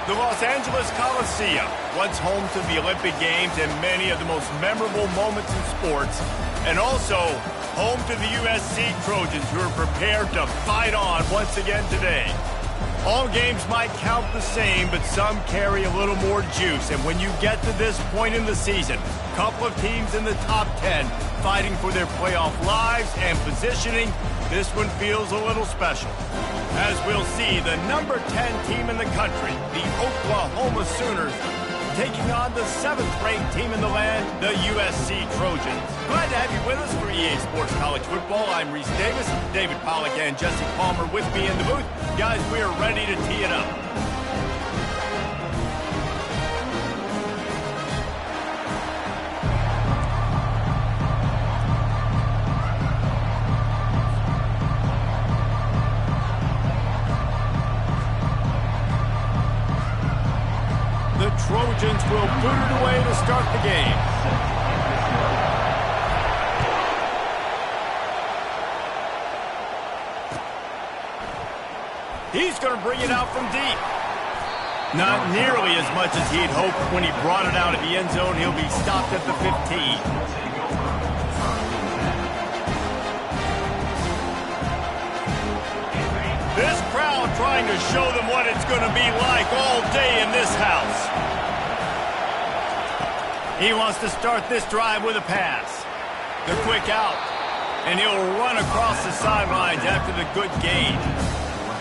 The Los Angeles Coliseum, once home to the Olympic Games and many of the most memorable moments in sports, and also home to the USC Trojans, who are prepared to fight on once again today. All games might count the same, but some carry a little more juice. And when you get to this point in the season, a couple of teams in the top 10 fighting for their playoff lives and positioning, this one feels a little special. As we'll see, the number 10 team in the country, the Oklahoma Sooners, taking on the 7th-ranked team in the land, the USC Trojans. Glad to have you with us for EA Sports College Football. I'm Reese Davis, David Pollack and Jesse Palmer with me in the booth. Guys, we are ready to tee it up. The Trojans will boot it away to start the game. He's going to bring it out from deep. Not nearly as much as he'd hoped when he brought it out of the end zone. He'll be stopped at the 15. This crowd trying to show them what it's going to be like all day in this house. He wants to start this drive with a pass. The quick out. And he'll run across the sidelines after the good gain.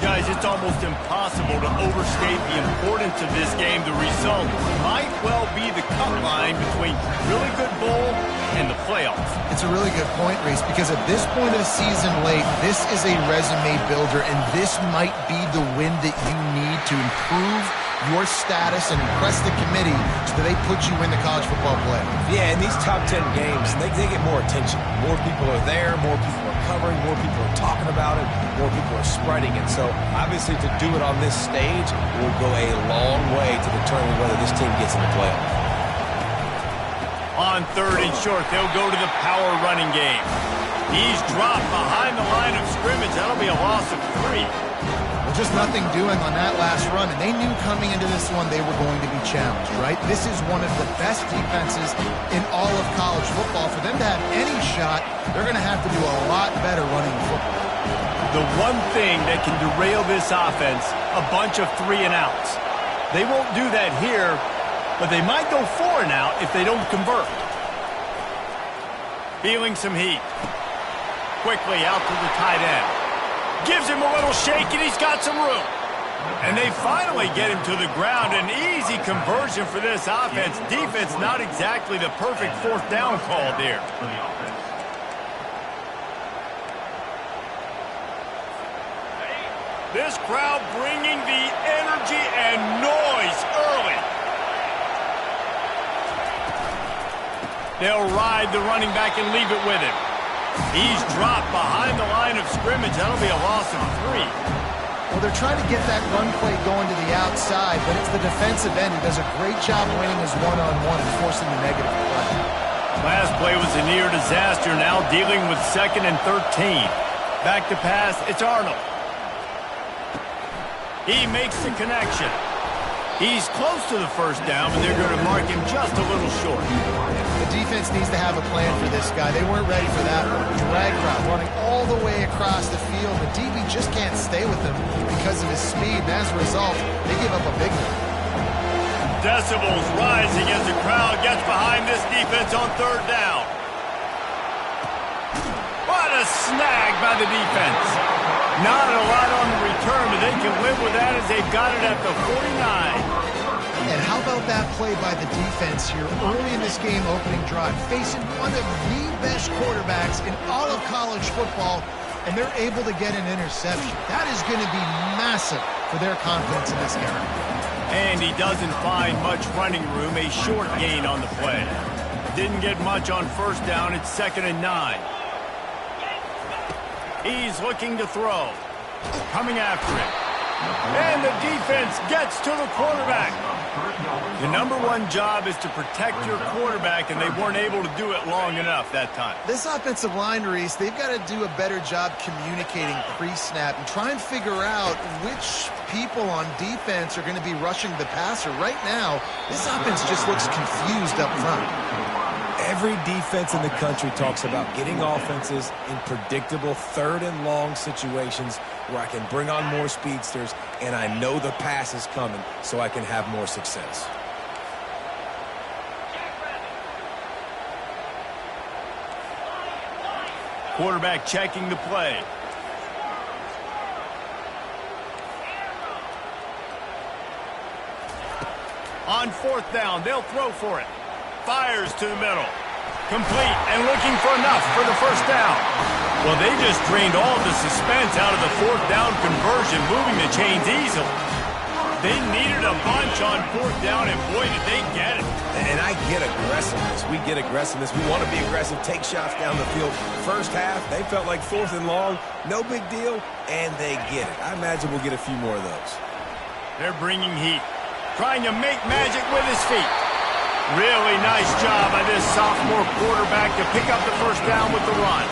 Guys, it's almost impossible to overstate the importance of this game. The result might well be the cut line between really good bowl and the playoffs. It's a really good point, Reese, because at this point of the season late, this is a resume builder, and this might be the win that you need to improve your status and impress the committee so that they put you in the college football playoff. Yeah, in these top 10 games, they get more attention. More people are there, more people are covering, more people are talking about it, more people are spreading it. So, obviously, to do it on this stage will go a long way to determine whether this team gets in the playoff. On 3rd and short, they'll go to the power running game. He's dropped behind the line of scrimmage. That'll be a loss of 3. Well, just nothing doing on that last run, and they knew coming into this one they were going to be challenged, right? This is one of the best defenses in all of college football. For them to have any shot, they're going to have to do a lot better running the football. The one thing that can derail this offense, a bunch of 3-and-outs. They won't do that here, but they might go 4-and-out if they don't convert. Feeling some heat. Quickly out to the tight end. Gives him a little shake, and he's got some room. And they finally get him to the ground. An easy conversion for this offense. Defense not exactly the perfect 4th down call there. This crowd bringing the energy and noise early. They'll ride the running back and leave it with him. He's dropped behind the line of scrimmage. That'll be a loss of 3. Well, they're trying to get that run play going to the outside, but it's the defensive end who does a great job winning his one-on-one and forcing the negative play. Last play was a near disaster. Now dealing with 2nd and 13. Back to pass. It's Arnold. He makes the connection. He's close to the 1st down, but they're going to mark him just a little short. The defense needs to have a plan for this guy. They weren't ready for that one. Drag route running all the way across the field. The DB just can't stay with him because of his speed, and as a result, they give up a big one. Decibels rising as the crowd gets behind this defense on 3rd down. What a snag by the defense. Not a lot on the return, but they can live with that as they've got it at the 49. And how about that play by the defense here early in this game opening drive, facing one of the best quarterbacks in all of college football, and they're able to get an interception. That is going to be massive for their confidence in this game. And he doesn't find much running room, a short gain on the play. Didn't get much on 1st down. It's 2nd and 9. He's looking to throw. Coming after it. And the defense gets to the quarterback. The number one job is to protect your quarterback, and they weren't able to do it long enough that time. This offensive line, Reese, they've got to do a better job communicating pre-snap and try and figure out which people on defense are going to be rushing the passer. Right now, this offense just looks confused up front. Every defense in the country talks about getting offenses in predictable third and long situations where I can bring on more speedsters and I know the pass is coming so I can have more success. Quarterback checking the play. On fourth down, they'll throw for it. Fires to the middle. Complete and looking for enough for the first down. Well, they just drained all the suspense out of the fourth down conversion, moving the chains easily. They needed a bunch on fourth down, and boy, did they get it. And I get aggressiveness. We get aggressiveness. We want to be aggressive, take shots down the field. First half, they felt like fourth and long, no big deal, and they get it. I imagine we'll get a few more of those. They're bringing heat, trying to make magic with his feet. Really nice job by this sophomore quarterback to pick up the first down with the run.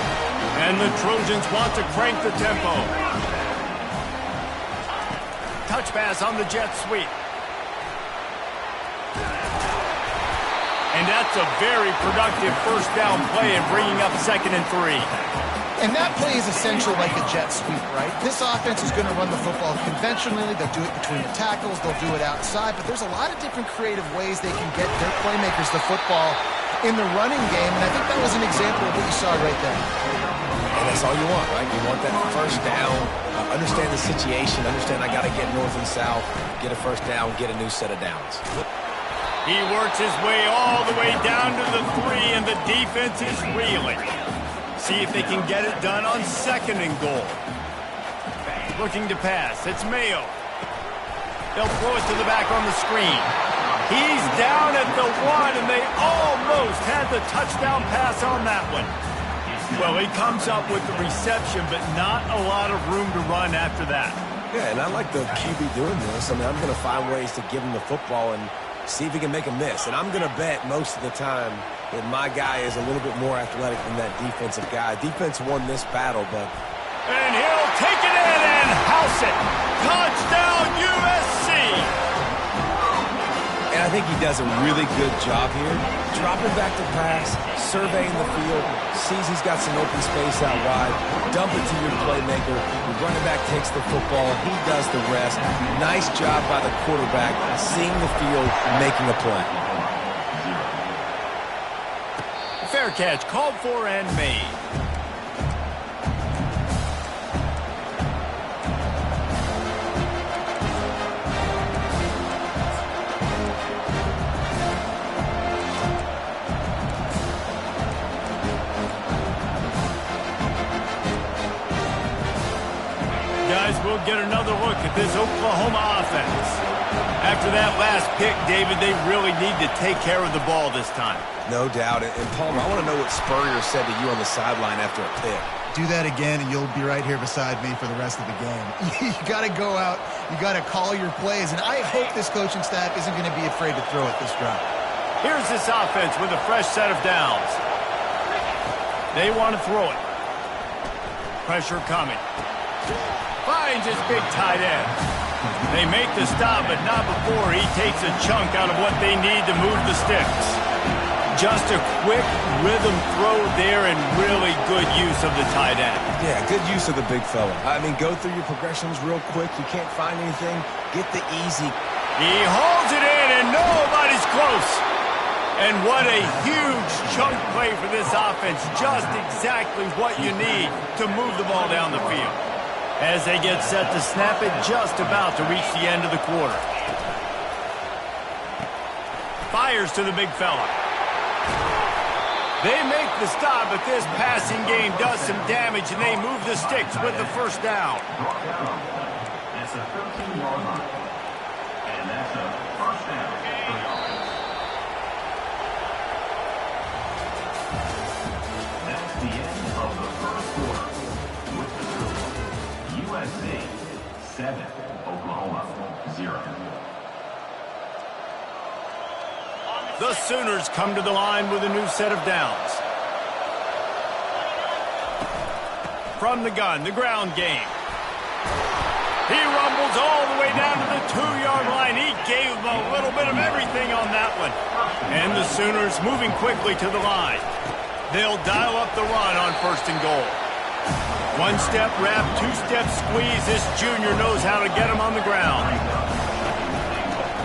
And the Trojans want to crank the tempo. Touch pass on the jet sweep. And that's a very productive first down play in bringing up 2nd and 3. And that play is essential like a jet sweep, right? This offense is going to run the football conventionally. They'll do it between the tackles. They'll do it outside. But there's a lot of different creative ways they can get their playmakers the football in the running game. And I think that was an example of what you saw right there. And that's all you want, right? You want that first down, understand the situation, understand I got to get north and south, get a first down, get a new set of downs. He works his way all the way down to the 3, and the defense is reeling. See if they can get it done on 2nd and goal. Looking to pass. It's Mayo. They'll throw it to the back on the screen. He's down at the 1, and they almost had the touchdown pass on that one. Well, he comes up with the reception, but not a lot of room to run after that. Yeah, and I like the QB doing this. I mean, I'm going to find ways to give him the football and see if he can make a miss. And I'm going to bet most of the time that my guy is a little bit more athletic than that defensive guy. Defense won this battle, but... And he'll take it in and house it. Touchdown, USC! And I think he does a really good job here. Dropping back to pass, surveying the field, sees he's got some open space out wide, dump it to your playmaker. The running back takes the football. He does the rest. Nice job by the quarterback, seeing the field, making a play. Fair catch, called for and made. Guys, we'll get another look at this Oklahoma offense. After that last pick, David, they really need to take care of the ball this time. No doubt. And Palmer, I want to know what Spurrier said to you on the sideline after a pick. Do that again, and you'll be right here beside me for the rest of the game. You got to go out. You got to call your plays. And I hope this coaching staff isn't going to be afraid to throw it this drive. Here's this offense with a fresh set of downs. They want to throw it. Pressure coming. Finds his big tight end. They make the stop, but not before he takes a chunk out of what they need to move the sticks. Just a quick rhythm throw there and really good use of the tight end. Yeah, good use of the big fella. I mean, go through your progressions real quick. You can't find anything. Get the easy. He holds it in, and nobody's close. And what a huge chunk play for this offense. Just exactly what you need to move the ball down the field. As they get set to snap it, just about to reach the end of the quarter. Fires to the big fella. They make the stop, but this passing game does some damage, and they move the sticks with the first down. That's a 13-yard line. And that's a first down. That's the end of the first quarter. With the score, USC 7, Oklahoma 0. The Sooners come to the line with a new set of downs. From the gun, the ground game. He rumbles all the way down to the 2-yard line. He gave them a little bit of everything on that one. And the Sooners moving quickly to the line. They'll dial up the run on 1st and goal. 1-step wrap, 2-step squeeze. This junior knows how to get him on the ground.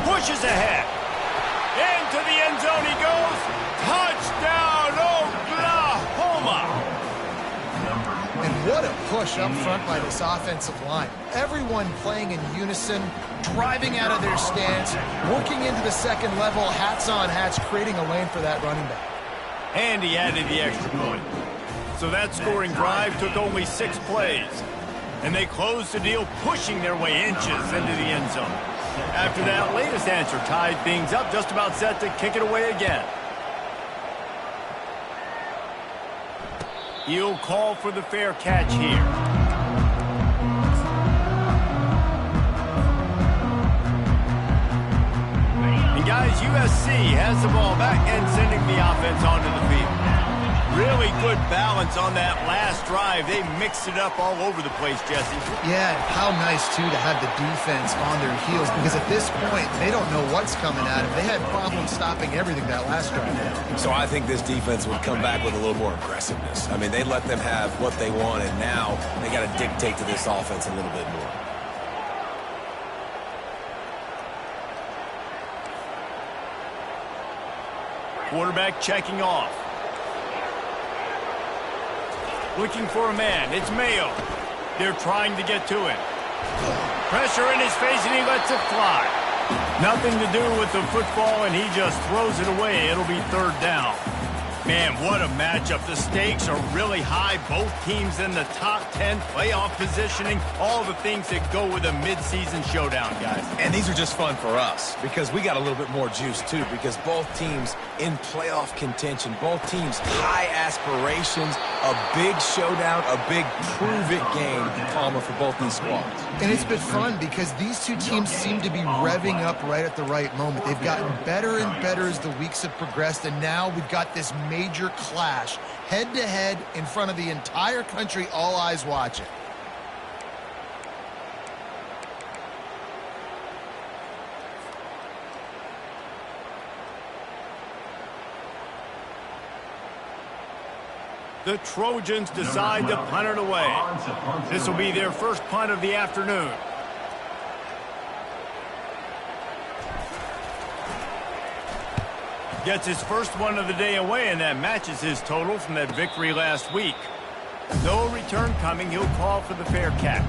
Pushes ahead. Into the end zone he goes. Touchdown, Oklahoma! And what a push up front by this offensive line. Everyone playing in unison, driving out of their stance, working into the second level, hats on hats, creating a lane for that running back. And he added the extra point. So that scoring drive took only 6 plays. And they closed the deal, pushing their way inches into the end zone. After that latest answer tied things up, just about set to kick it away again. He'll call for the fair catch here. And guys, USC has the ball back and sending the offense onto the field. Really good balance on that last drive. They mixed it up all over the place, Jesse. Yeah, how nice, too, to have the defense on their heels, because at this point, they don't know what's coming at them. They had problems stopping everything that last drive. So I think this defense would come back with a little more aggressiveness. I mean, they let them have what they want, and now they got to dictate to this offense a little bit more. Quarterback checking off. Looking for a man. It's Mayo. They're trying to get to him. Pressure in his face, and he lets it fly. Nothing to do with the football, and he just throws it away. It'll be 3rd down. Man, what a matchup. The stakes are really high. Both teams in the top 10, playoff positioning, all the things that go with a midseason showdown, guys. And these are just fun for us because we got a little bit more juice, too, because both teams in playoff contention, both teams high aspirations, a big showdown, a big prove-it game, Palmer, for both these squads. And it's been fun because these two teams seem to be revving up right at the right moment. They've gotten better and better as the weeks have progressed, and now we've got this major clash, head-to-head in front of the entire country, all eyes watching. The Trojans decide to punt it away. This will be their first punt of the afternoon. Gets his first one of the day away, and that matches his total from that victory last week. No return coming. He'll call for the fair catch.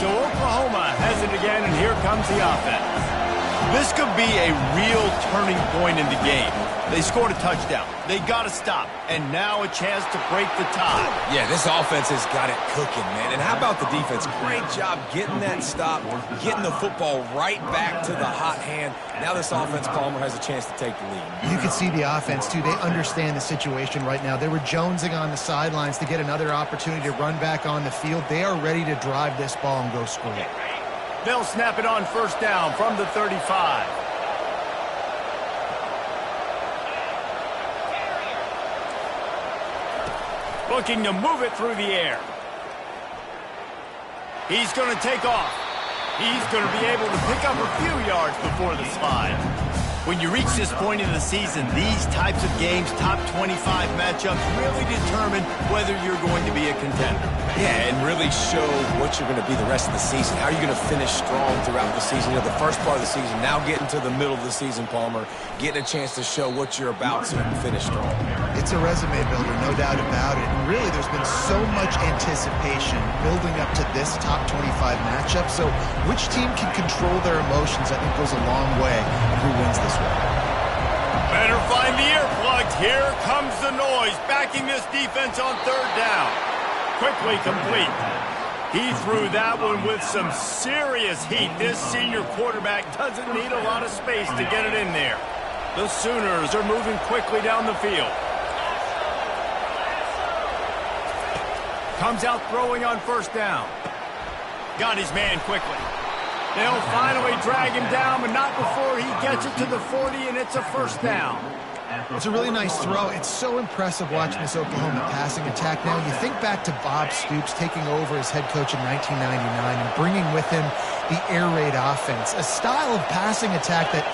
So Oklahoma has it again, and here comes the offense. This could be a real turning point in the game. They scored a touchdown. They got to stop. And now a chance to break the tie. Yeah, this offense has got it cooking, man. And how about the defense? Great job getting that stop, getting the football right back to the hot hand. Now this offense, Palmer, has a chance to take the lead. You can see the offense, too. They understand the situation right now. They were jonesing on the sidelines to get another opportunity to run back on the field. They are ready to drive this ball and go score. They'll snap it on 1st down from the 35. Looking to move it through the air. He's going to take off. He's going to be able to pick up a few yards before the slide. When you reach this point in the season, these types of games, top 25 matchups, really determine whether you're going to be a contender. Yeah, and really show what you're going to be the rest of the season. How are you going to finish strong throughout the season? You know, the first part of the season, now getting to the middle of the season, Palmer, getting a chance to show what you're about so you can finish strong. It's a resume builder, no doubt about it. And really, there's been so much anticipation building up to this top 25 matchup. So which team can control their emotions, I think, goes a long way in who wins this one. Better find the earplugs. Here comes the noise, backing this defense on 3rd down. Quickly complete. He threw that one with some serious heat. This senior quarterback doesn't need a lot of space to get it in there. The Sooners are moving quickly down the field. Comes out throwing on 1st down. Got his man quickly. They'll finally drag him down, but not before he gets it to the 40, and it's a first down. It's a really nice throw. It's so impressive watching this Oklahoma passing attack now. You think back to Bob Stoops taking over as head coach in 1999 and bringing with him the air raid offense, a style of passing attack that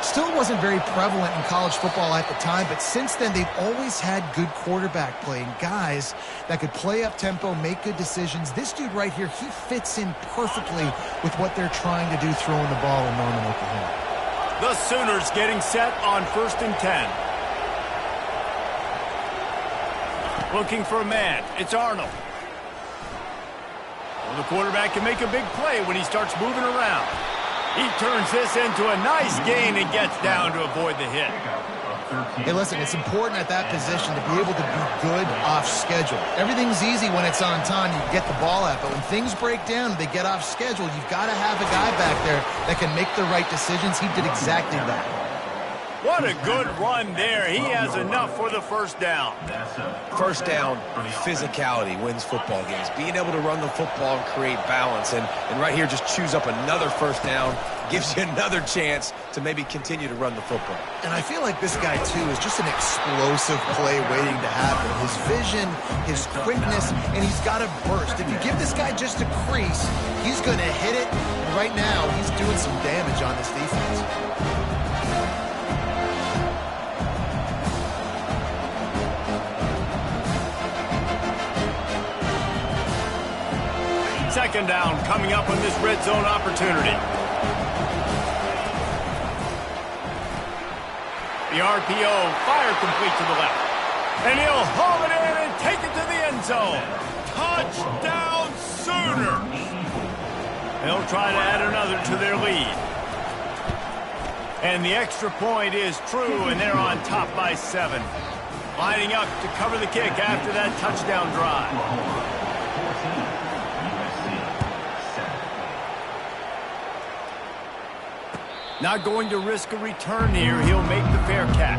still wasn't very prevalent in college football at the time, but since then they've always had good quarterback play and guys that could play up tempo, make good decisions. This dude right here, he fits in perfectly with what they're trying to do throwing the ball in Norman, Oklahoma. The Sooners getting set on 1st and 10. Looking for a man. It's Arnold. Well, the quarterback can make a big play when he starts moving around. He turns this into a nice gain and gets down to avoid the hit. Hey, listen, it's important at that position to be able to be good off schedule. Everything's easy when it's on time. You get the ball out, but when things break down, they get off schedule. You've got to have a guy back there that can make the right decisions. He did exactly that. What a good run there. He has enough for the first down. First down, physicality wins football games. Being able to run the football and create balance. And right here, just choose up another first down. Gives you another chance to maybe continue to run the football. And I feel like this guy, too, is just an explosive play waiting to happen. His vision, his quickness, and he's got a burst. If you give this guy just a crease, he's going to hit it. And right now, he's doing some damage on this defense. Second down coming up on this red zone opportunity. The RPO, fire complete to the left. And he'll haul it in and take it to the end zone. Touchdown Sooners. They'll try to add another to their lead. And the extra point is true, and they're on top by 7. Lining up to cover the kick after that touchdown drive. Not going to risk a return here. He'll make the fair catch.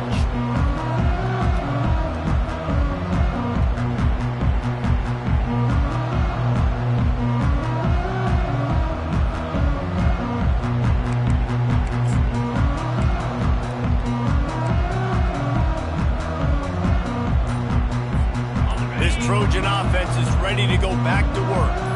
This Trojan offense is ready to go back to work.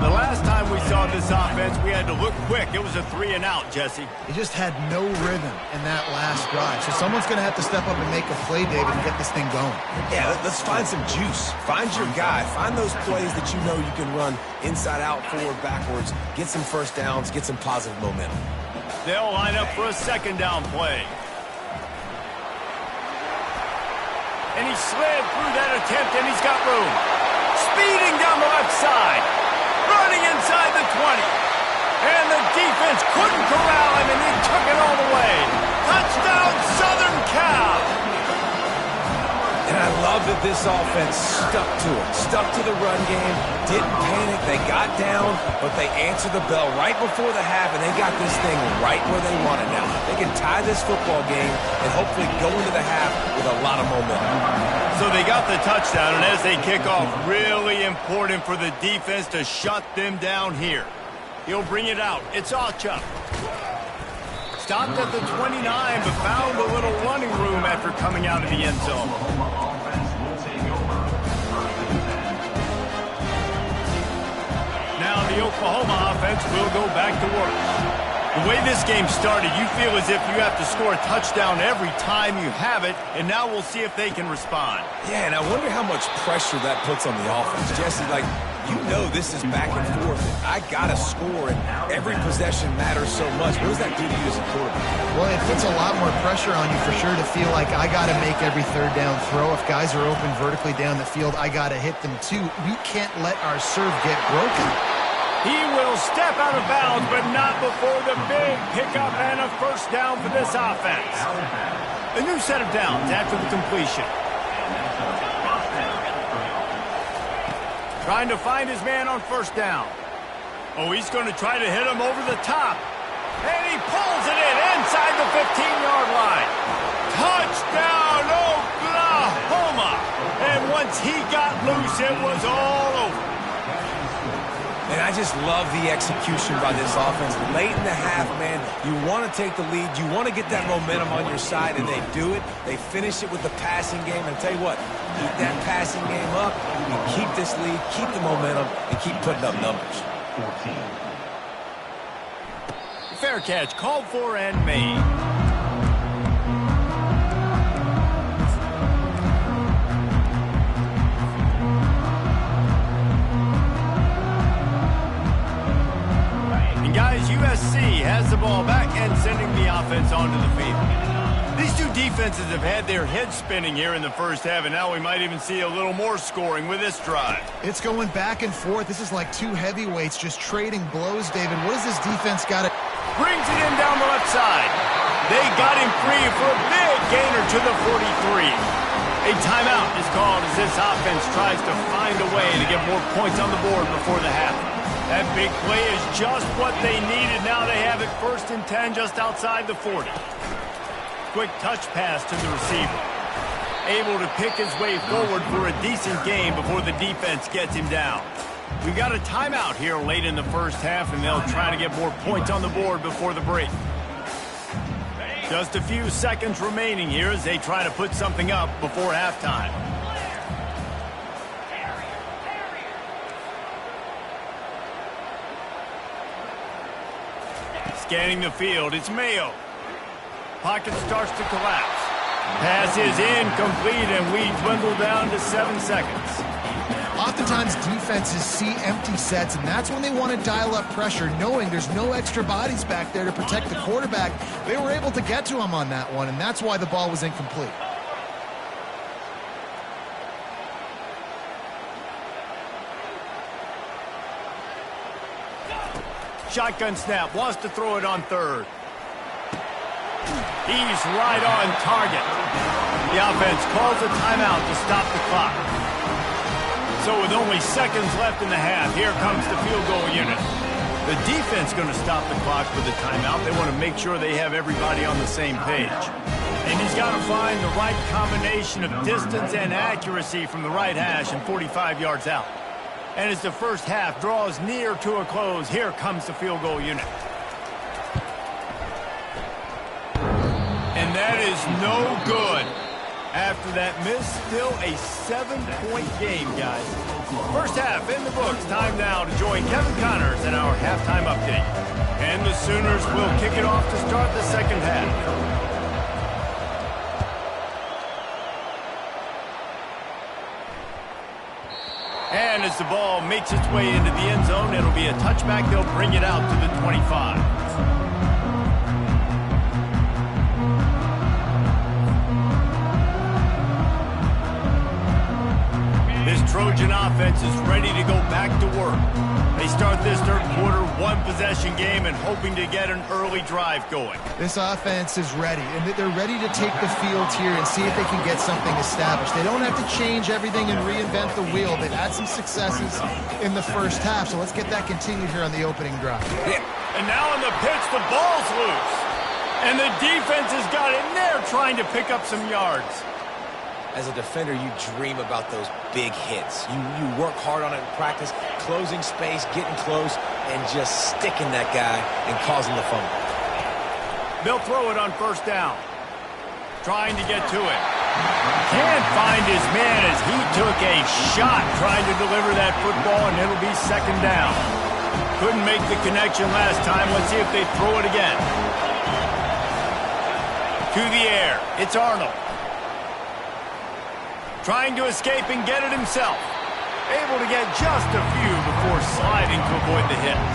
The last time we saw this offense, we had to look quick. It was a 3-and-out, Jesse. He just had no rhythm in that last drive. So someone's going to have to step up and make a play, David, and get this thing going. Yeah, let's find some juice. Find your guy. Find those plays that you know you can run inside out, forward, backwards. Get some first downs. Get some positive momentum. They'll line up for a second down play. And he slid through that attempt, and he's got room. Speeding down the left side. Running inside the 20. And the defense couldn't corral him, and he took it all the way. Touchdown, Southern Cal. And I love that this offense stuck to it. Stuck to the run game. Didn't panic. They got down, but they answered the bell right before the half, and they got this thing right where they want it now. They can tie this football game and hopefully go into the half with a lot of momentum. So they got the touchdown, and as they kick off, really important for the defense to shut them down here. He'll bring it out. It's Ocha. Stopped at the 29, but found a little running room after coming out of the end zone. Now the Oklahoma offense will go back to work. The way this game started, you feel as if you have to score a touchdown every time you have it, and now we'll see if they can respond. Yeah, and I wonder how much pressure that puts on the offense. Jesse, like, you know this is back and forth. I got to score, and every possession matters so much. What does that do to you as a quarterback? Well, it puts a lot more pressure on you for sure to feel like I got to make every third down throw. If guys are open vertically down the field, I got to hit them too. We can't let our serve get broken. He will step out of bounds, but not before the big pickup and a first down for this offense. A new set of downs after the completion. Trying to find his man on first down. Oh, he's going to try to hit him over the top. And he pulls it in inside the 15-yard line. Touchdown, Oklahoma! And once he got loose, it was all over. And I just love the execution by this offense. Late in the half, man, you want to take the lead. You want to get that momentum on your side, and they do it. They finish it with the passing game. And I'll tell you what, keep that passing game up, and keep this lead, keep the momentum, and keep putting up numbers. 14. Fair catch called for and made. And guys, USC has the ball back and sending the offense onto the field. These two defenses have had their heads spinning here in the first half, and now we might even see a little more scoring with this drive. It's going back and forth. This is like two heavyweights just trading blows, David. What does this defense got to... Brings it in down the left side. They got him free for a big gainer to the 43. A timeout is called as this offense tries to find a way to get more points on the board before the half. That big play is just what they needed. Now they have it 1st and 10 just outside the 40. Quick touch pass to the receiver. Able to pick his way forward for a decent game before the defense gets him down. We've got a timeout here late in the first half, and they'll try to get more points on the board before the break. Just a few seconds remaining here as they try to put something up before halftime. Scanning the field, it's Mayo. Pocket starts to collapse. Pass is incomplete, and we dwindle down to 7 seconds. Oftentimes, defenses see empty sets, and that's when they want to dial up pressure, knowing there's no extra bodies back there to protect the quarterback. They were able to get to him on that one, and that's why the ball was incomplete. Shotgun snap, wants to throw it on 3rd. He's right on target. The offense calls a timeout to stop the clock. So with only seconds left in the half, here comes the field goal unit. The defense going to stop the clock with the timeout. They want to make sure they have everybody on the same page. And he's got to find the right combination of distance and accuracy from the right hash and 45 yards out. And as the first half draws near to a close, here comes the field goal unit. And that is no good. After that miss, still a 7-point game, guys. First half in the books. Time now to join Kevin Connors in our halftime update. And the Sooners will kick it off to start the second half. And as the ball makes its way into the end zone, it'll be a touchback. They'll bring it out to the 25. This Trojan offense is ready to go back to work. They start this third quarter one-possession game and hoping to get an early drive going. This offense is ready, and they're ready to take the field here and see if they can get something established. They don't have to change everything and reinvent the wheel. They've had some successes in the first half, so let's get that continued here on the opening drive. Yeah. And now on the pitch, the ball's loose. And the defense has got in there trying to pick up some yards. As a defender, you dream about those big hits. You work hard on it in practice, closing space, getting close, and just sticking that guy and causing the fumble. They'll throw it on 1st down. Trying to get to it. Can't find his man as he took a shot trying to deliver that football, and it'll be 2nd down. Couldn't make the connection last time. Let's see if they throw it again. To the air. It's Arnold. Trying to escape and get it himself. Able to get just a few before sliding to avoid the hits.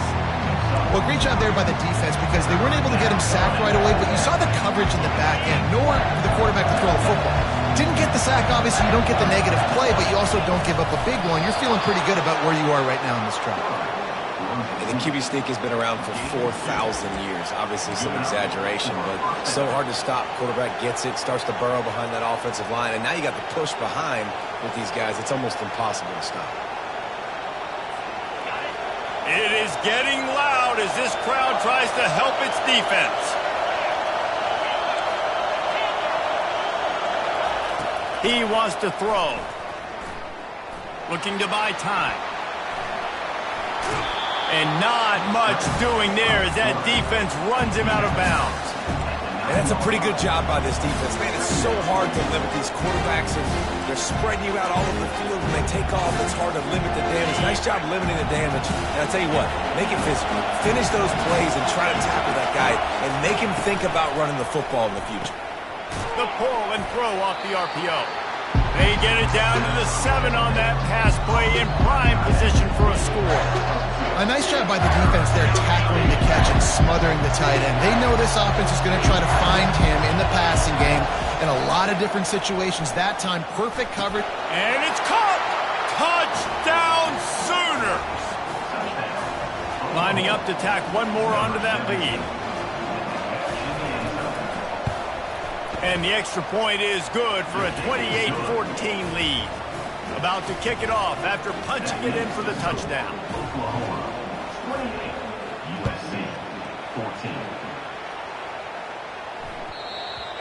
Well, great job there by the defense because they weren't able to get him sacked right away, but you saw the coverage in the back end, nor the quarterback to throw the football. Didn't get the sack, obviously you don't get the negative play, but you also don't give up a big one. You're feeling pretty good about where you are right now in this drive. And the QB sneak has been around for 4,000 years. Obviously some exaggeration, but so hard to stop. Quarterback gets it, starts to burrow behind that offensive line, and now you got the push behind with these guys. It's almost impossible to stop. It is getting loud as this crowd tries to help its defense. He wants to throw. Looking to buy time. And not much doing there as that defense runs him out of bounds. And that's a pretty good job by this defense. Man, it's so hard to limit these quarterbacks, and they're spreading you out all over the field. When they take off, it's hard to limit the damage. Nice job limiting the damage. And I'll tell you what, make it physical. Finish those plays and try to tackle that guy and make him think about running the football in the future. The pull and throw off the RPO. They get it down to the 7 on that pass play in prime position for a score. A nice job by the defense there tackling the catch and smothering the tight end. They know this offense is going to try to find him in the passing game in a lot of different situations. That time, perfect coverage. And it's caught! Touchdown Sooners! Lining up to tack one more onto that lead. And the extra point is good for a 28-14 lead. About to kick it off after punching it in for the touchdown. Oklahoma 28, USC 14.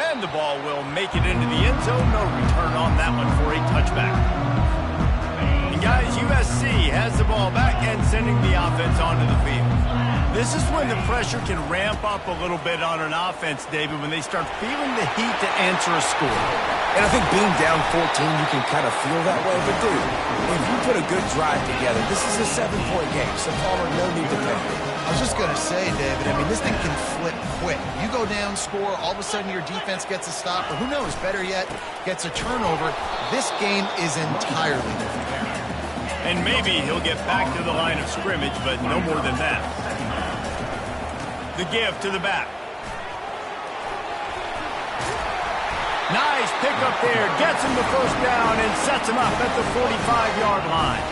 And the ball will make it into the end zone. No return on that one for a touchback. And guys, USC has the ball back and sending the offense onto the field. This is when the pressure can ramp up a little bit on an offense, David, when they start feeling the heat to answer a score. And I think being down 14, you can kind of feel that way. But, dude, if you put a good drive together, this is a 7-point game, so Palmer, no need to panic. I was just going to say, David, I mean, this thing can flip quick. You go down, score, all of a sudden your defense gets a stop, or who knows, better yet, gets a turnover. This game is entirely different. And maybe he'll get back to the line of scrimmage, but no more than that. The give to the back. Nice pickup there. Gets him the first down and sets him up at the 45-yard line.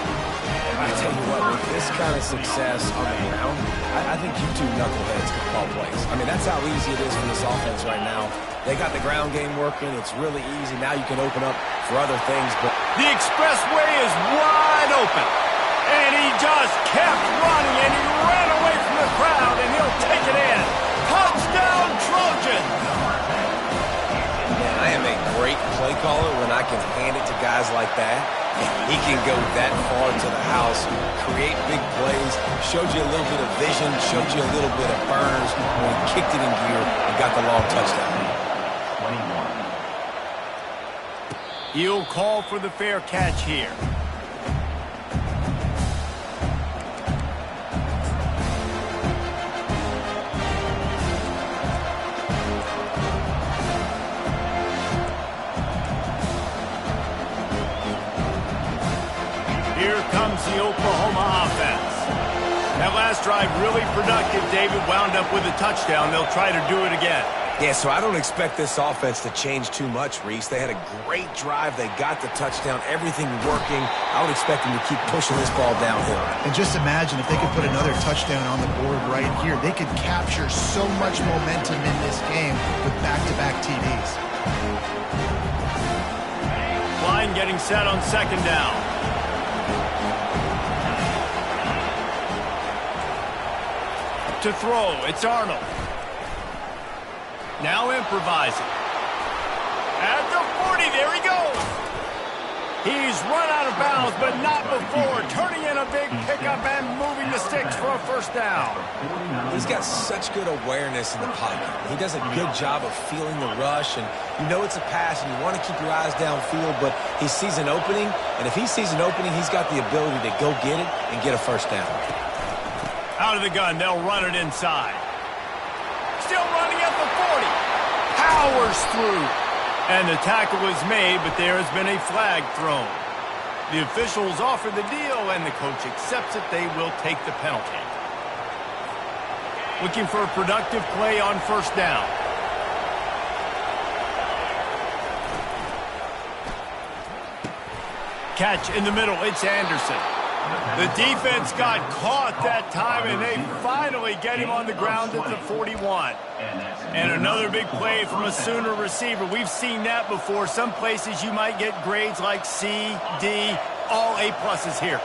I tell you what, with this kind of success on the ground, I think you two knuckleheads can call plays. I mean, that's how easy it is for this offense right now. They got the ground game working. It's really easy. Now you can open up for other things. But the expressway is wide open. And he just kept running, and he ran away from the crowd, and he'll take it in. Touchdown, Trojans! Man, I am a great play caller when I can hand it to guys like that. He can go that far to the house, create big plays, showed you a little bit of vision, showed you a little bit of burners when he kicked it in gear and got the long touchdown. 21. He'll call for the fair catch here. Here comes the Oklahoma offense. That last drive really productive. David wound up with a touchdown. They'll try to do it again. Yeah, so I don't expect this offense to change too much, Reese. They had a great drive. They got the touchdown. Everything working. I would expect them to keep pushing this ball downhill. And just imagine if they could put another touchdown on the board right here. They could capture so much momentum in this game with back-to-back TDs. Line getting set on second down. To throw, it's Arnold. Now improvising. At the 40, there he goes. He's run out of bounds, but not before. Turning in a big pickup and moving the sticks for a first down. He's got such good awareness in the pocket. He does a good job of feeling the rush, and you know it's a pass, and you want to keep your eyes downfield, but he sees an opening, and if he sees an opening, he's got the ability to go get it and get a first down. Out of the gun, they'll run it inside. Still running at the 40. Powers through. And the tackle is made, but there has been a flag thrown. The officials offer the deal, and the coach accepts it. They will take the penalty. Looking for a productive play on first down. Catch in the middle. It's Anderson. The defense got caught that time, and they finally get him on the ground at the 41. And another big play from a Sooner receiver. We've seen that before. Some places you might get grades like C, D, all A-pluses here.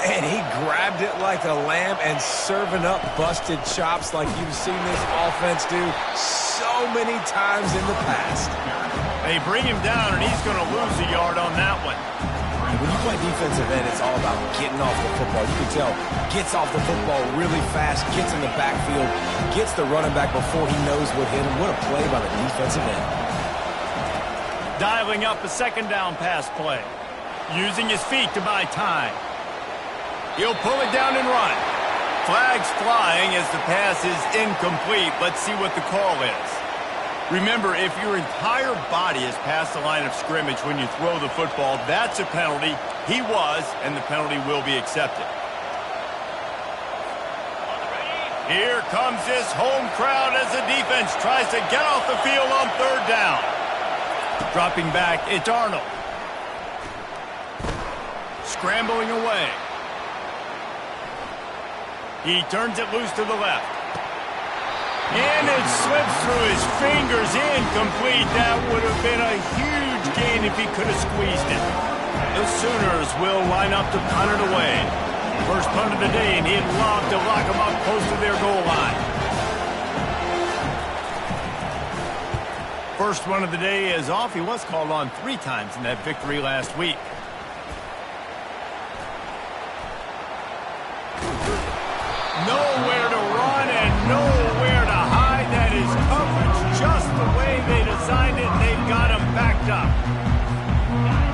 And he grabbed it like a lamb and serving up busted chops like you've seen this offense do so many times in the past. They bring him down, and he's going to lose a yard on that one. And when you play defensive end, it's all about getting off the football. You can tell, gets off the football really fast, gets in the backfield, gets the running back before he knows what hit him. What a play by the defensive end. Dialing up a second down pass play. Using his feet to buy time. He'll pull it down and run. Flags flying as the pass is incomplete. Let's see what the call is. Remember, if your entire body is past the line of scrimmage when you throw the football, that's a penalty. He was, and the penalty will be accepted. Here comes this home crowd as the defense tries to get off the field on third down. Dropping back, it's Arnold. Scrambling away. He turns it loose to the left. And it slips through his fingers, incomplete. That would have been a huge gain if he could have squeezed it. The Sooners will line up to punt it away. First punt of the day, and he'd love to lock them up close to their goal line. First run of the day is off. He was called on 3 times in that victory last week. Nowhere to run and nowhere to hide. That is coverage just the way they designed it, and they've got him backed up.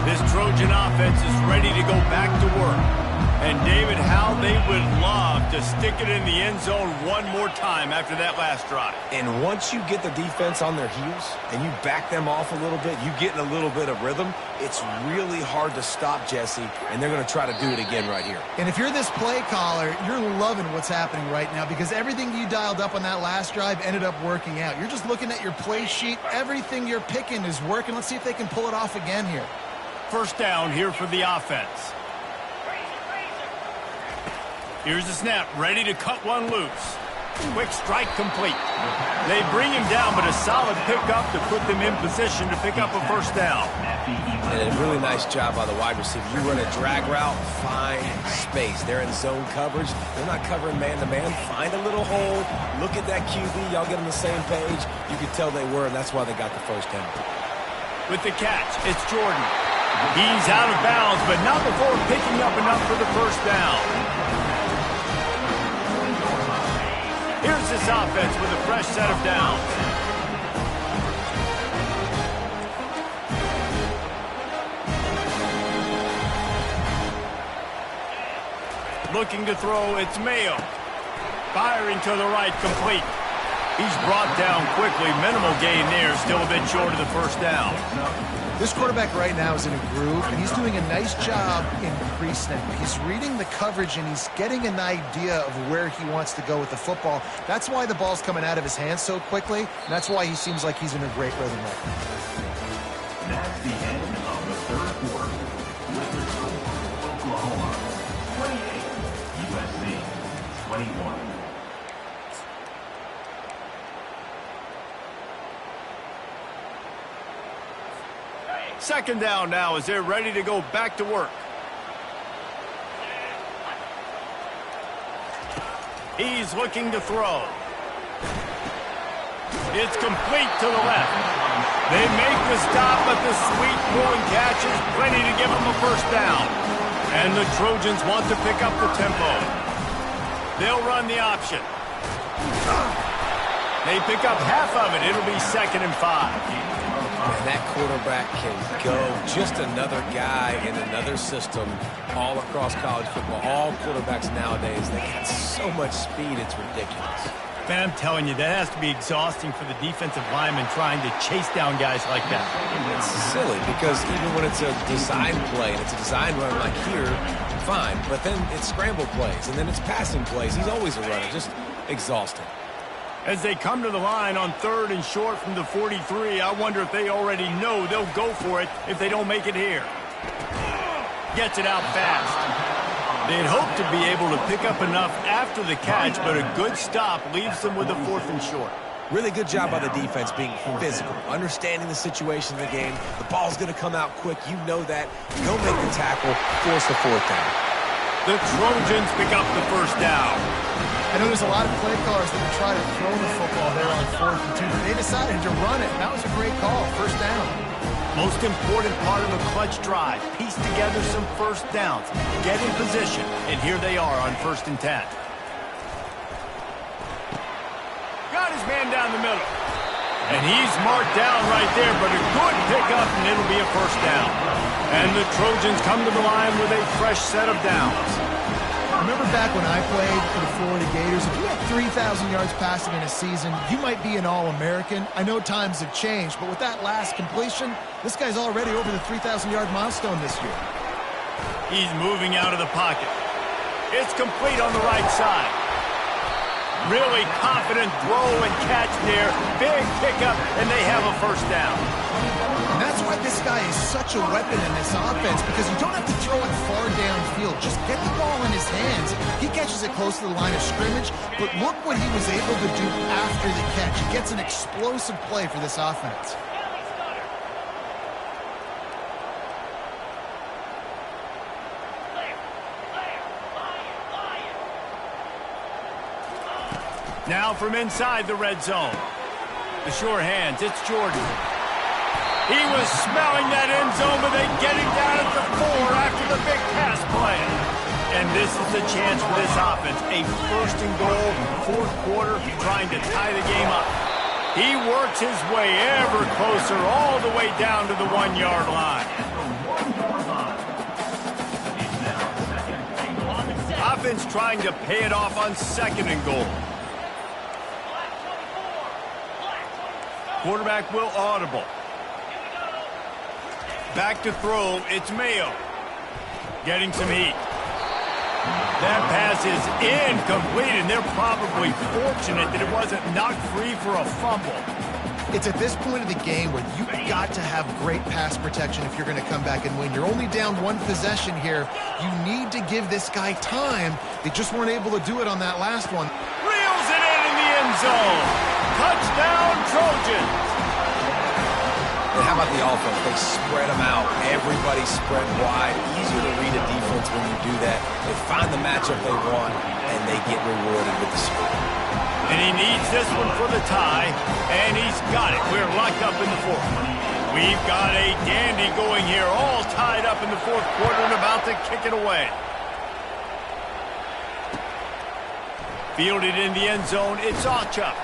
This Trojan offense is ready to go back to work. And David, how they would love to stick it in the end zone one more time after that last drive. And once you get the defense on their heels and you back them off a little bit, you get in a little bit of rhythm, it's really hard to stop, Jesse, and they're going to try to do it again right here. And if you're this play caller, you're loving what's happening right now because everything you dialed up on that last drive ended up working out. You're just looking at your play sheet. Everything you're picking is working. Let's see if they can pull it off again here. First down here for the offense. Here's the snap, ready to cut one loose. Quick strike complete. They bring him down, but a solid pickup to put them in position to pick up a first down. And a really nice job by the wide receiver. You run a drag route, find space. They're in zone coverage. They're not covering man-to-man. Find a little hole. Look at that QB. Y'all get on the same page. You could tell they were, and that's why they got the first down. With the catch, it's Jordan. He's out of bounds, but not before picking up enough for the first down. Here's this offense with a fresh set of downs. Looking to throw, it's Mayo. Firing to the right, complete. He's brought down quickly. Minimal gain there, still a bit short of the first down. This quarterback right now is in a groove, and he's doing a nice job in pre-snap. He's reading the coverage, and he's getting an idea of where he wants to go with the football. That's why the ball's coming out of his hands so quickly, and that's why he seems like he's in a great rhythm right now. That's the end of the third quarter. With the score, Oklahoma 28, USC 21. Second down now as they're ready to go back to work. He's looking to throw. It's complete to the left. They make the stop, but the sweet throwing catch is plenty to give them a first down. And the Trojans want to pick up the tempo. They'll run the option. They pick up half of it. It'll be 2nd and 5. And that quarterback can go. Just another guy in another system all across college football. All quarterbacks nowadays, they got so much speed, it's ridiculous. Man, I'm telling you, that has to be exhausting for the defensive lineman trying to chase down guys like that. It's silly because even when it's a design play and it's a design run like here, fine. But then it's scramble plays and then it's passing plays. He's always a runner, just exhausting. As they come to the line on 3rd and short from the 43, I wonder if they already know they'll go for it if they don't make it here. Gets it out fast. They'd hoped to be able to pick up enough after the catch, but a good stop leaves them with a 4th and short. Really good job by the defense being physical, understanding the situation of the game. The ball's going to come out quick. You know that. Go make the tackle, force the 4th down. The Trojans pick up the first down. I know there's a lot of play callers that would try to throw the football there on 4th and 2, but they decided to run it. That was a great call. First down. Most important part of a clutch drive. Piece together some first downs. Get in position. And here they are on 1st and 10. Got his man down the middle. And he's marked down right there, but a good pickup, and it'll be a first down. And the Trojans come to the line with a fresh set of downs. Remember back when I played for the Florida Gators, if you had 3,000 yards passing in a season, you might be an All-American. I know times have changed, but with that last completion, this guy's already over the 3,000-yard milestone this year. He's moving out of the pocket. It's complete on the right side. Really confident throw and catch there. Big pickup, and they have a first down. And that's why this guy is such a weapon in this offense, because you don't have to throw it far downfield. Just get the ball in his hands. He catches it close to the line of scrimmage, but look what he was able to do after the catch. He gets an explosive play for this offense. Now from inside the red zone. The sure hands, it's Jordan. He was smelling that end zone, but they get him down at the 4 after the big pass play. And this is the chance for this offense. A 1st and goal, 4th quarter, trying to tie the game up. He works his way ever closer, all the way down to the 1-yard line. Offense trying to pay it off on 2nd and goal. Quarterback will audible. Back to throw, it's Mayo. Getting some heat. That pass is incomplete, and they're probably fortunate that it wasn't knocked free for a fumble. It's at this point of the game where you've got to have great pass protection if you're going to come back and win. You're only down 1 possession here. You need to give this guy time. They just weren't able to do it on that last one. Reels it in the end zone. Touchdown, Trojans. And how about the offense? They spread them out. Everybody spread wide. Easier to read a defense when you do that. They find the matchup they want, and they get rewarded with the score. And he needs this one for the tie, and he's got it. We're locked up in the 4th. We've got a dandy going here, all tied up in the 4th quarter and about to kick it away. Fielded in the end zone, it's Ocha.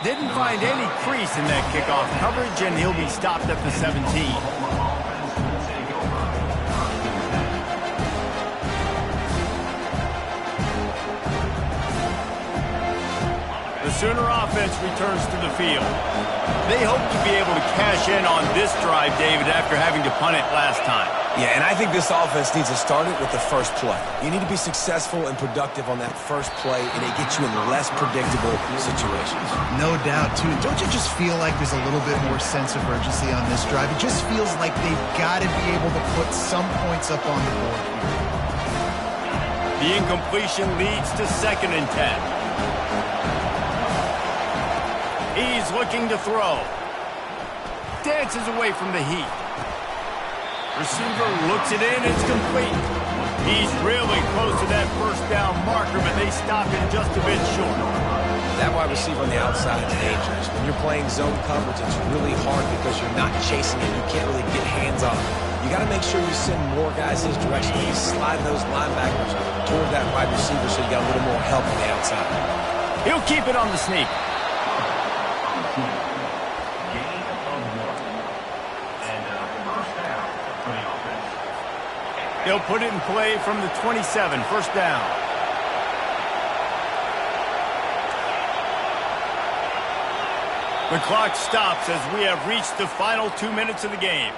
Didn't find any crease in that kickoff coverage, and he'll be stopped at the 17. The Sooner offense returns to the field. They hope to be able to cash in on this drive, David, after having to punt it last time. Yeah, and I think this offense needs to start it with the first play. You need to be successful and productive on that first play, and it gets you in less predictable situations. No doubt, too. Don't you just feel like there's a little bit more sense of urgency on this drive? It just feels like they've got to be able to put some points up on the board here. The incompletion leads to 2nd and 10. He's looking to throw. Dances away from the heat. Receiver looks it in, it's complete. He's really close to that first down marker, but they stop him just a bit short. That wide receiver on the outside is dangerous. When you're playing zone coverage, it's really hard because you're not chasing it. You can't really get hands on it. You got to make sure you send more guys his direction. You slide those linebackers toward that wide receiver so you got a little more help on the outside. He'll keep it on the sneak. They'll put it in play from the 27, first down. The clock stops as we have reached the final 2 minutes of the game.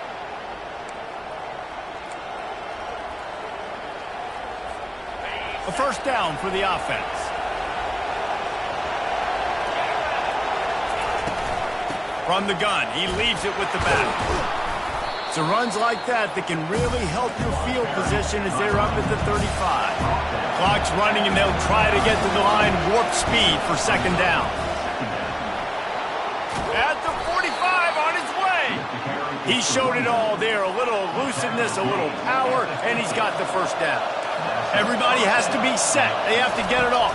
A first down for the offense. From the gun, he leaves it with the back. It's the runs like that that can really help your field position as they're up at the 35. Clock's running, and they'll try to get to the line, warp speed for 2nd down. At the 45, on his way. He showed it all there, a little elusiveness, a little power, and he's got the first down. Everybody has to be set. They have to get it off.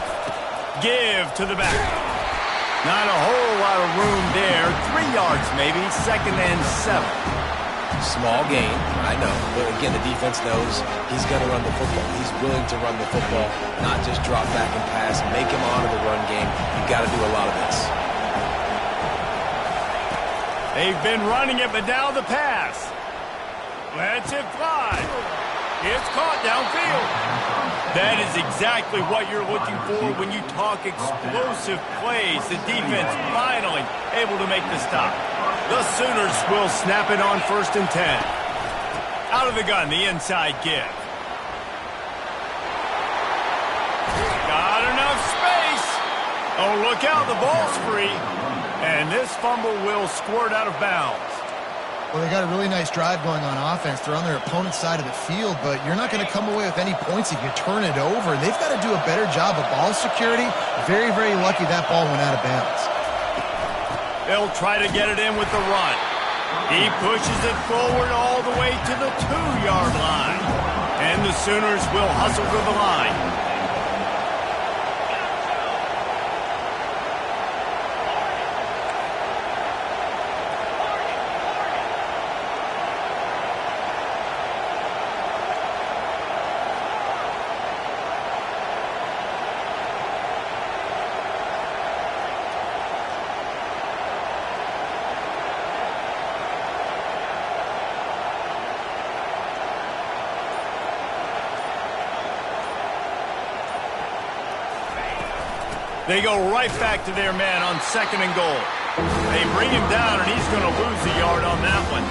Give to the back. Not a whole lot of room there. 3 yards maybe, 2nd and 7. Small gain, I know. But again, the defense knows he's going to run the football. He's willing to run the football, not just drop back and pass, make him honor the run game. You've got to do a lot of this. They've been running it, but now the pass. Lets it fly. It's caught downfield. That is exactly what you're looking for when you talk explosive plays. The defense finally able to make the stop. The Sooners will snap it on 1st and 10. Out of the gun, the inside give. Got enough space. Oh, look out, the ball's free. And this fumble will squirt out of bounds. Well, they got a really nice drive going on offense. They're on their opponent's side of the field, but you're not going to come away with any points if you turn it over. They've got to do a better job of ball security. Very, very lucky that ball went out of bounds. They'll try to get it in with the run. He pushes it forward all the way to the 2-yard line. And the Sooners will hustle to the line. They go right back to their man on 2nd and goal. They bring him down, and he's going to lose a yard on that one.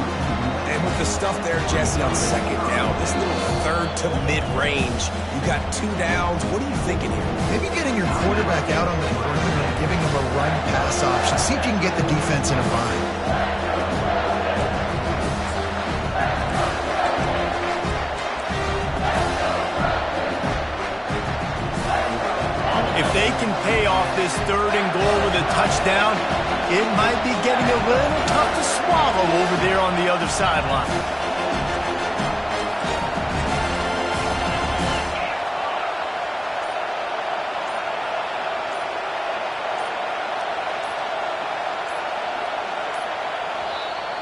And with the stuff there, Jesse, on 2nd down, this little 3rd to mid-range, you got 2 downs. What are you thinking here? Maybe getting your quarterback out on the perimeter and giving him a run-pass option. See if you can get the defense in a bind. If they can pay off this 3rd and goal with a touchdown, it might be getting a little tough to swallow over there on the other sideline.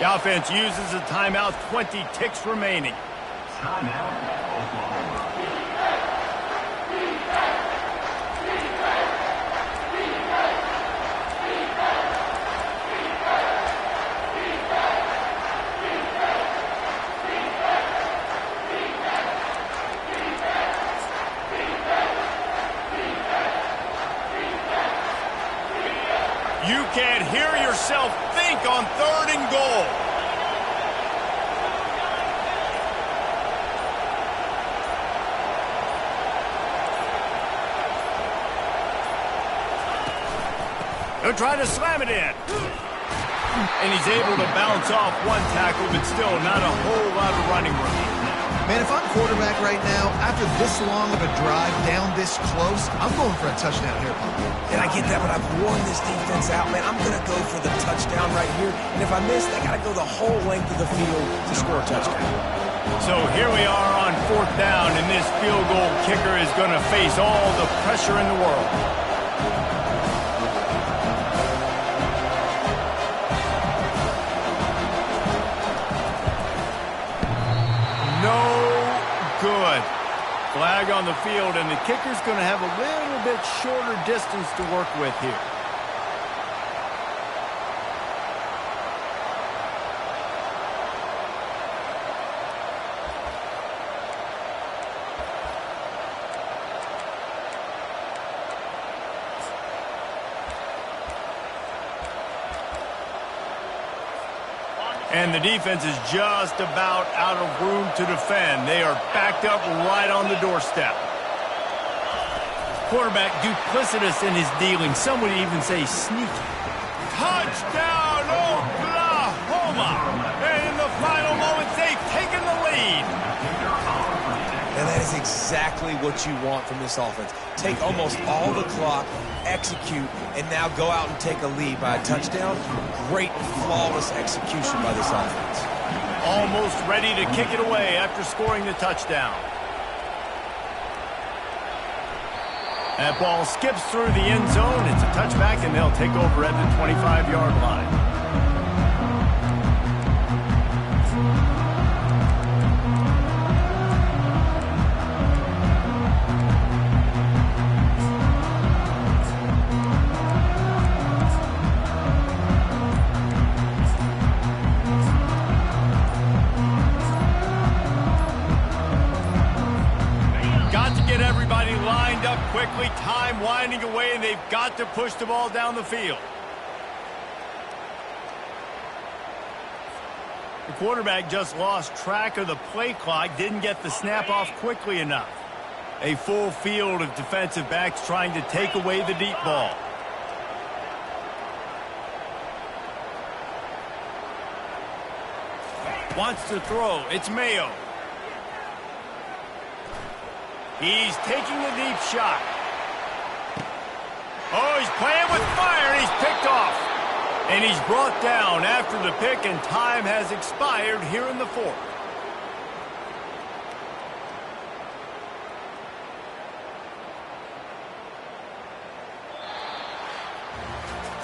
The offense uses a timeout, 20 ticks remaining. Timeout, Oklahoma. You can't hear yourself think on 3rd and goal. He'll try to slam it in. And he's able to bounce off one tackle, but still not a whole lot of running room. Man, if I'm quarterback right now, after this long of a drive down this close, I'm going for a touchdown here, Pop. And I get that, but I've worn this defense out, man. I'm going to go for the touchdown right here. And if I miss, they got to go the whole length of the field to score a touchdown. So here we are on 4th down, and this field goal kicker is going to face all the pressure in the world. Good. Flag on the field, and the kicker's going to have a little bit shorter distance to work with here. And the defense is just about out of room to defend. They are backed up right on the doorstep. Quarterback duplicitous in his dealing. Some would even say sneaky. Touchdown, Oklahoma! And in the final moments, they've taken the lead. And that is exactly what you want from this offense. Take almost all the clock, execute, and now go out and take a lead by a touchdown. Great, flawless execution by this offense. Almost ready to kick it away after scoring the touchdown. That ball skips through the end zone. It's a touchback, and they'll take over at the 25-yard line. finding a way, and they've got to push the ball down the field. The quarterback just lost track of the play clock, didn't get the snap off quickly enough. A full field of defensive backs trying to take away the deep ball. Wants to throw. It's Mayo. He's taking the deep shot. Oh, he's playing with fire, and he's picked off. And he's brought down after the pick, and time has expired here in the fourth.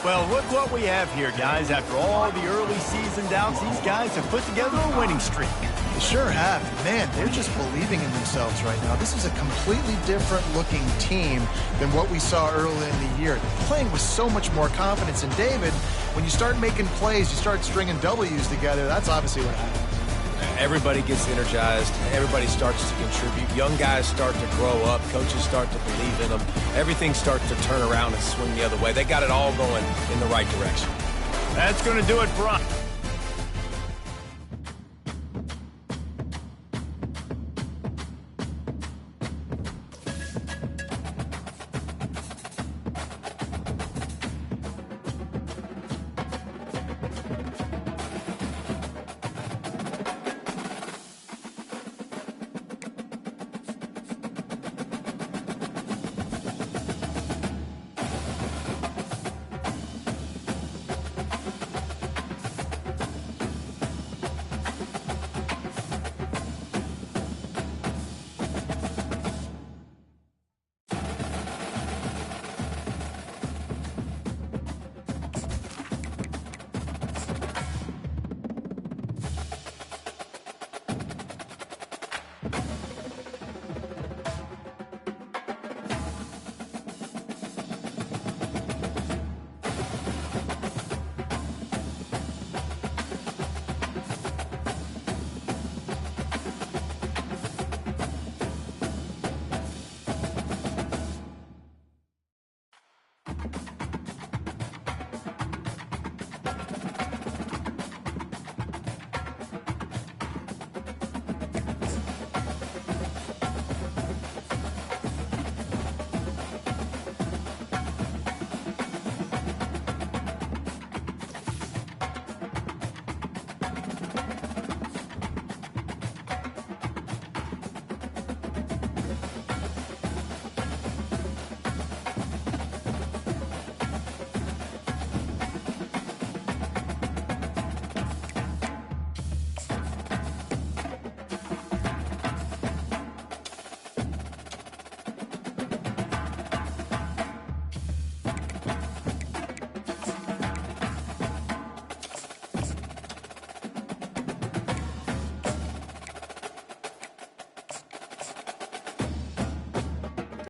Well, look what we have here, guys. After all the early season doubts, these guys have put together a winning streak. They sure have. Man, they're just believing in themselves right now. This is a completely different looking team than what we saw early in the year. They're playing with so much more confidence. And David, when you start making plays, you start stringing W's together, that's obviously what happens. Everybody gets energized. Everybody starts to contribute. Young guys start to grow up. Coaches start to believe in them. Everything starts to turn around and swing the other way. They got it all going in the right direction. That's going to do it for us.